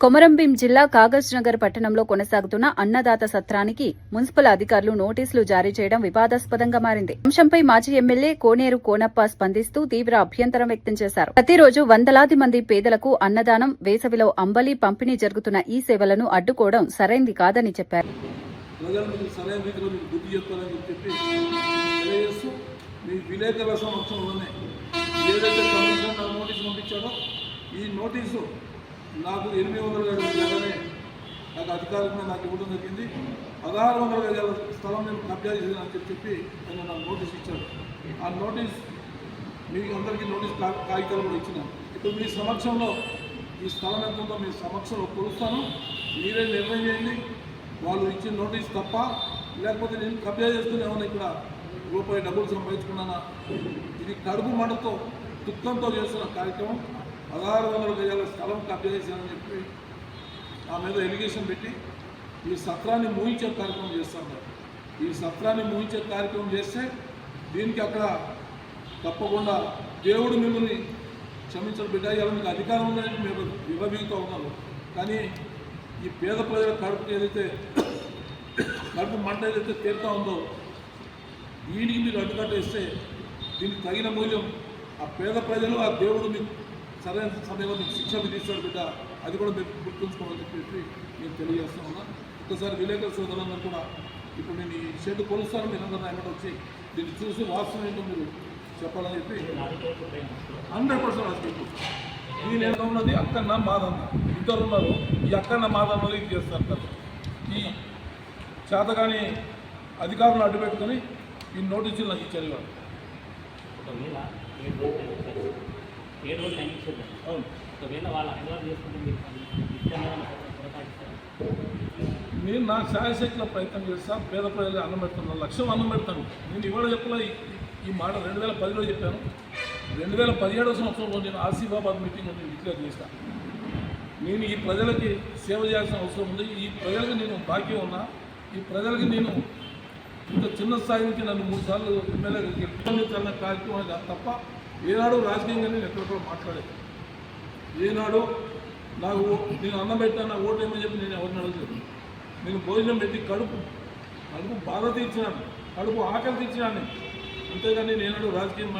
కొమరంభీం జిల్లా కాగజ్నగర్ పట్టణంలో కొనసాగుతున్న అన్నదాత సత్రానికి మున్సిపల్ అధికారులు నోటీసులు జారీ చేయడం వివాదాస్పదంగా మారింది. అంశంపై మాజీ ఎమ్మెల్యే కోనేరు కోనప్ప స్పందిస్తూ తీవ్ర అభ్యంతరం వ్యక్తం చేశారు. ప్రతిరోజు వందలాది మంది పేదలకు అన్నదానం, వేసవిలో అంబలి పంపిణీ జరుగుతున్న ఈ సేవలను అడ్డుకోవడం సరైంది కాదని చెప్పారు. నాకు 800 గజాలనే నాకు అధికారంగా నాకు ఇవ్వడం జరిగింది. 1600 గజాల స్థలం నేను కబ్జా చేశానని చెప్పి ఆయన నాకు నోటీస్ ఇచ్చాడు. ఆ నోటీస్ మీ అందరికీ నోటీస్ కాగితాలు కూడా ఇచ్చినాను. ఇప్పుడు మీ సమక్షంలో ఈ స్థలం ఎంత ఉందో మీ సమక్షంలో కొలుస్తాను, మీరే నిర్ణయం చేయండి. వాళ్ళు ఇచ్చిన నోటీస్ తప్ప, లేకపోతే నేను కబ్జా చేస్తూనే ఏమన్నా ఇక్కడ రూపాయి డబ్బులు సంపాదించుకున్నానా? ఇది కడుపు మంటతో దుఃఖంతో చేస్తున్న కార్యక్రమం. 1600 గజాల స్థలం కబ్జా చేశానని చెప్పి ఆ మీద ఎలిగేషన్ పెట్టి ఈ సత్రాన్ని మూయించే కార్యక్రమం చేస్తాను. ఈ సత్రాన్ని మూయించే కార్యక్రమం చేస్తే దీనికి అక్కడ తప్పకుండా దేవుడు మిమ్మల్ని క్షమించడం బిడ్డ, ఇలా మీకు అధికారం ఉందని మీరు విభజిస్తూ ఉన్నారు. కానీ ఈ పేద ప్రజల కడుపుకి ఏదైతే కడుపు మంట ఏదైతే తీరుతూ ఉందో దీనికి మీరు అడ్డుకట్టేస్తే దీనికి తగిన మూల్యం ఆ పేద ప్రజలు, ఆ దేవుడు మీకు సరైన సమయంలో మీకు శిక్ష విధిస్తాడు బిడ్డ. అది కూడా మీరు గుర్తుంచుకోవాలని చెప్పి నేను తెలియజేస్తా ఉన్నా. ఒక్కసారి విలేకరుల సోదరులందరూ కూడా ఇప్పుడు నేను ఈ షెడ్ కొలుస్తాను, మీరు అందరూ ఎక్కడ వచ్చి దీన్ని చూసి వాస్తవం ఏంటో మీరు చెప్పాలని చెప్పి 100% రాజకీయ నేను ఎంత ఉన్నది అక్కన్న మాదన్న ఇద్దరు ఉన్నారు. ఈ అక్కన్న మాదన్నది ఇది చేస్తారు కదా. ఈ చేతగాని అధికారులను అడ్డు పెట్టుకొని ఈ నోటీసులు నాకు ఇచ్చారు. నేను నా శాయశక్తిలో ప్రయత్నం చేస్తాను. పేద ప్రజలు అన్నం పెడుతున్నాను, లక్ష్యం అన్నం పెడతాను. నేను ఇవాళ చెప్పలే ఈ మాట 2010లో చెప్పాను. 2017 సంవత్సరంలో నేను ఆసిఫాబాద్ మీటింగ్లో నేను డిక్లేర్ చేశాను. నేను ఈ ప్రజలకి సేవ చేయాల్సిన అవసరం ఉంది. ఈ ప్రజలకి నేను బాకీ ఉన్నా. ఈ ప్రజలకి నేను ఇంత చిన్న స్థాయి నుంచి నన్ను 3 సార్లు ఎమ్మెల్యేగా గెలుపొందించాలన్న కార్యక్రమం తప్ప ఏనాడు రాజకీయంగా నేను ఎక్కడ కూడా మాట్లాడేది. ఏనాడు నాకు నేను అన్నం పెట్టాను, ఓటు ఏమని చెప్పి నేను ఎవరిని అడగలేదు. నేను భోజనం పెట్టి కడుపు బాధ తీర్చినాను, కడుపు ఆకలి తీర్చినాను. అంతేగాని నేను రాజకీయం